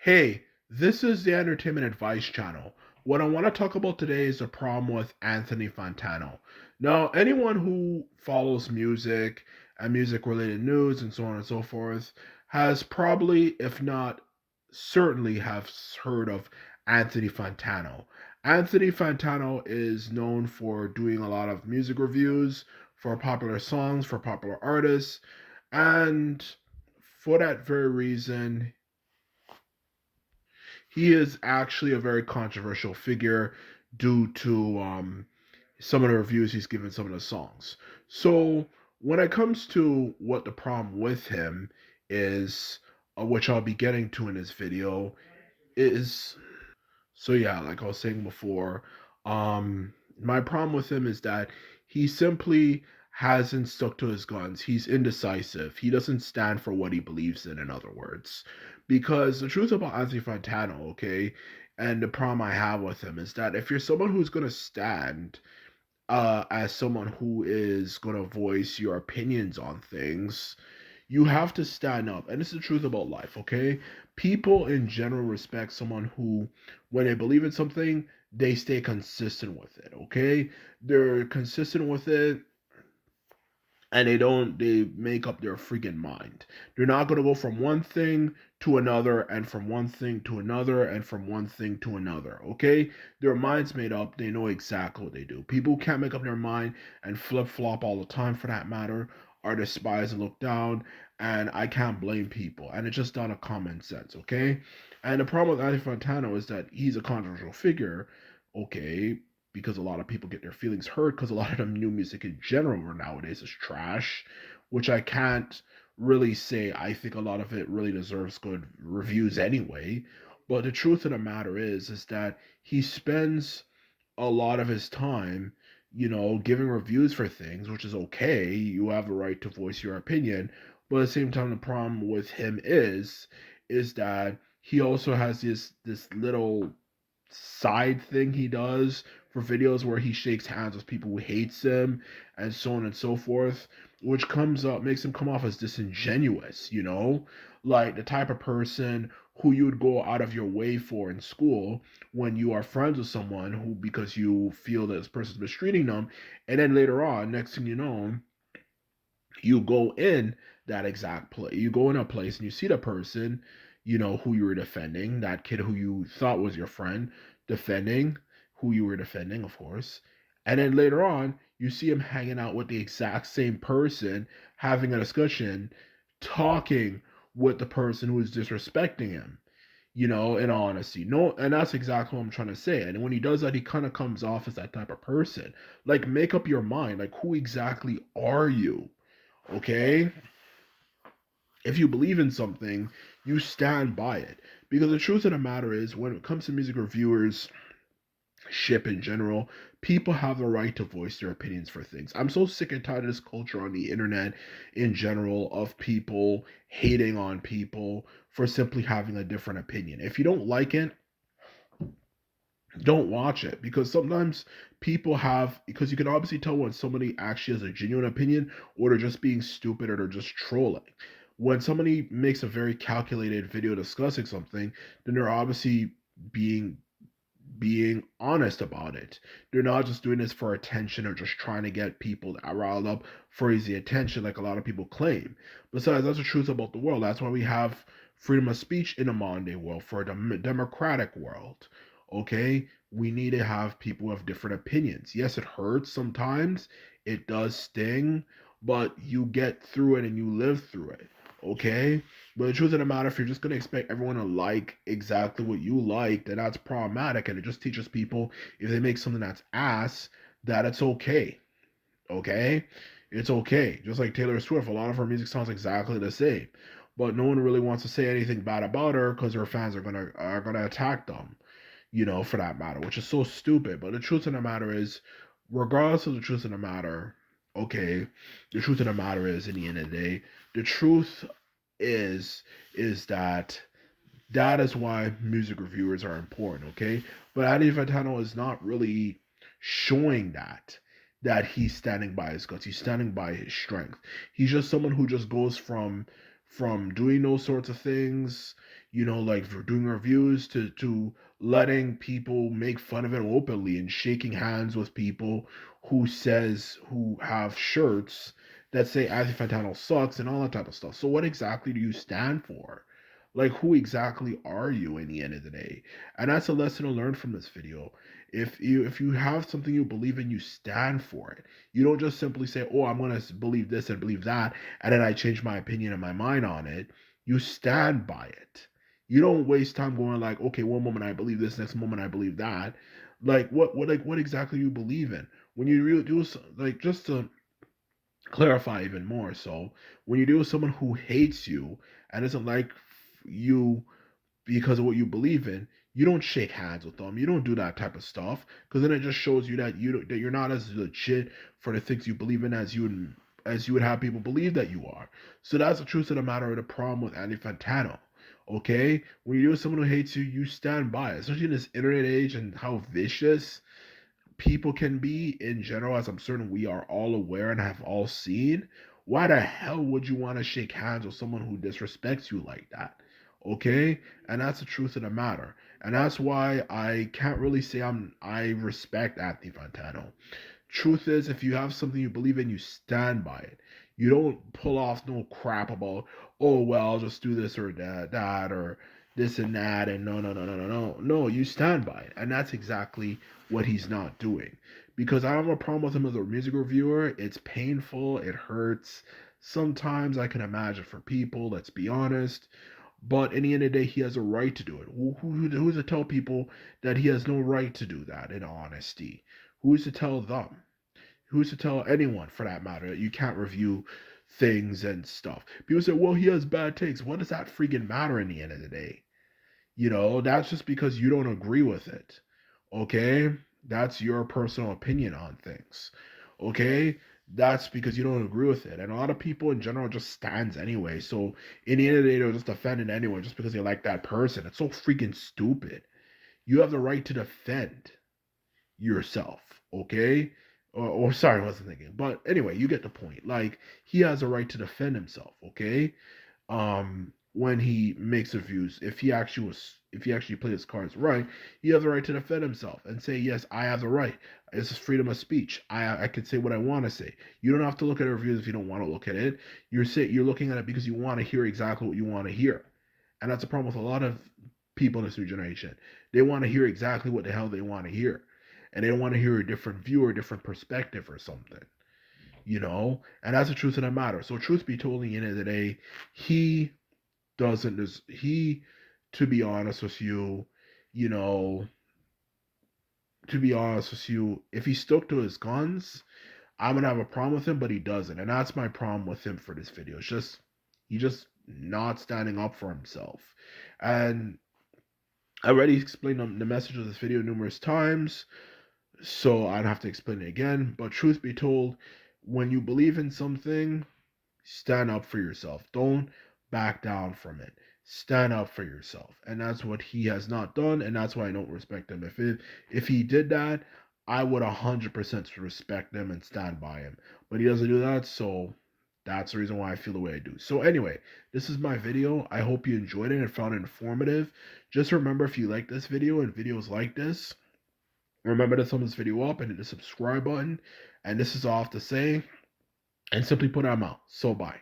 Hey, this is the Entertainment Advice Channel. What I want to talk about today is the problem with Anthony Fantano. Now, anyone who follows music and music related news and so on and so forth has probably, if not certainly, have heard of Anthony Fantano. Anthony Fantano is known for doing a lot of music reviews for popular songs, for popular artists, and for that very reason, he is actually a very controversial figure due to some of the reviews he's given some of the songs. So when it comes to what the problem with him is, which I'll be getting to in this video, is so yeah, like I was saying before, my problem with him is that he simply hasn't stuck to his guns. He's indecisive. He doesn't stand for what he believes in other words. Because the truth about Anthony Fantano, okay, and the problem I have with him is that if you're someone who's gonna stand as someone who is gonna voice your opinions on things, you have to stand up. And it's the truth about life, okay? People in general respect someone who, when they believe in something, they stay consistent with it, okay? They're consistent with it and they make up their freaking mind. They're not going to go from one thing to another and from one thing to another and from one thing to another, okay? Their mind's made up. They know exactly what they do. People who can't make up their mind and flip-flop all the time for that matter are despised and looked down, and I can't blame people. And it's just not a common sense, okay? And the problem with Anthony Fantano is that he's a controversial figure, okay? Because a lot of people get their feelings hurt because a lot of the new music in general nowadays is trash, which I can't really say. I think a lot of it really deserves good reviews anyway. But the truth of the matter is that he spends a lot of his time, giving reviews for things, which is okay. You have a right to voice your opinion. But at the same time, the problem with him is that he also has this little side thing he does for videos where he shakes hands with people who hates him and so on and so forth, which comes up makes him come off as disingenuous, like the type of person who you would go out of your way for in school when you are friends with someone who because you feel that this person's mistreating them, and then later on, next thing you know, you go in that exact place. You go in a place and you see the person, who you were defending, that kid who you thought was your friend, defending who you were defending, of course. And then later on, you see him hanging out with the exact same person, having a discussion, talking with the person who is disrespecting him, in all honesty. No, and that's exactly what I'm trying to say. And when he does that, he kind of comes off as that type of person. Like, make up your mind. Like, who exactly are you? Okay? If you believe in something, you stand by it. Because the truth of the matter is, when it comes to music reviewers, ship in general, people have the right to voice their opinions for things. I'm so sick and tired of this culture on the internet in general of people hating on people for simply having a different opinion. If you don't like it, don't watch it because sometimes people have because you can obviously tell when somebody actually has a genuine opinion or they're just being stupid or they're just trolling. When somebody makes a very calculated video discussing something, then they're obviously being being honest about it. They're not just doing this for attention or just trying to get people riled up for easy attention like a lot of people claim. Besides, that's the truth about the world. That's why we have freedom of speech in a modern day world, for a democratic world. Okay? We need to have people have different opinions. Yes, it hurts sometimes. It does sting, but you get through it and you live through it. Okay? But the truth of the matter, if you're just gonna expect everyone to like exactly what you like, then that's problematic, and it just teaches people if they make something that's ass, that it's okay. Okay, it's okay. Just like Taylor Swift, a lot of her music sounds exactly the same, but no one really wants to say anything bad about her because her fans are gonna attack them, for that matter, which is so stupid. But the truth of the matter is, regardless of the truth of the matter, okay, the truth of the matter is, in the end of the day, the truth is is that is why music reviewers are important, okay? But Adi Fantano is not really showing that he's standing by his guts. He's standing by his strength. He's just someone who just goes from doing those sorts of things, like for doing reviews to letting people make fun of it openly and shaking hands with people who have shirts that say Anthony Fantano sucks and all that type of stuff. So what exactly do you stand for? Like, who exactly are you in the end of the day? And that's a lesson to learn from this video. If you have something you believe in, you stand for it. You don't just simply say, "Oh, I'm gonna believe this and believe that," and then I change my opinion and my mind on it. You stand by it. You don't waste time going like, "Okay, one moment I believe this, next moment I believe that." Like, what exactly you believe in? When you really do, like, just to clarify even more, so when you deal with someone who hates you and doesn't like you because of what you believe in, you don't shake hands with them. You don't do that type of stuff because then it just shows you that you're not as legit for the things you believe in as you would have people believe that you are. So that's the truth of the matter of the problem with Andy Fantano. Okay, when you're with someone who hates you, you stand by it. Especially in this internet age and how vicious people can be in general, as I'm certain we are all aware and have all seen. Why the hell would you want to shake hands with someone who disrespects you like that? Okay? And that's the truth of the matter. And that's why I can't really say I respect Anthony Fantano. Truth is, if you have something you believe in, you stand by it. You don't pull off no crap about, oh well, I'll just do this or that or this and that and no no no no no no. No, you stand by it. And that's exactly what he's not doing. Because I don't have a problem with him as a music reviewer. It's painful, it hurts. Sometimes I can imagine for people, let's be honest. But in the end of the day, he has a right to do it. Who's to tell people that he has no right to do that in honesty? Who's to tell them? Who's to tell anyone, for that matter, that you can't review things and stuff? People say, well, he has bad takes. What does that freaking matter in the end of the day? That's just because you don't agree with it. Okay? That's your personal opinion on things. Okay? That's because you don't agree with it. And a lot of people in general just stands anyway. So in the end of the day, they'll just defend anyone just because they like that person. It's so freaking stupid. You have the right to defend yourself, okay? Or sorry, I wasn't thinking. But anyway, you get the point. Like, he has a right to defend himself, okay? When he makes reviews, if he actually played his cards right, he has the right to defend himself and say, yes, I have the right. This is freedom of speech. I can say what I want to say. You don't have to look at reviews if you don't want to look at it. You're looking at it because you want to hear exactly what you want to hear. And that's a problem with a lot of people in this new generation. They want to hear exactly what the hell they want to hear. And they don't want to hear a different view or a different perspective or something. And that's the truth of the matter. So truth be told, in the end of the day, he doesn't he to be honest with you, you know, to be honest with you, if he stuck to his guns, I'm gonna have a problem with him, but he doesn't. And that's my problem with him for this video. It's just he just not standing up for himself. And I already explained the message of this video numerous times, so I don't have to explain it again. But truth be told, when you believe in something, stand up for yourself. Don't back down from it. Stand up for yourself. And that's what he has not done, and that's why I don't respect him. If he did that, I would 100% respect him and stand by him. But he doesn't do that, so that's the reason why I feel the way I do. So anyway, this is my video. I hope you enjoyed it and found it informative. Just remember, if you like this video and videos like this, remember to thumb this video up and hit the subscribe button. And this is all I have to say. And simply put, I'm out. So bye.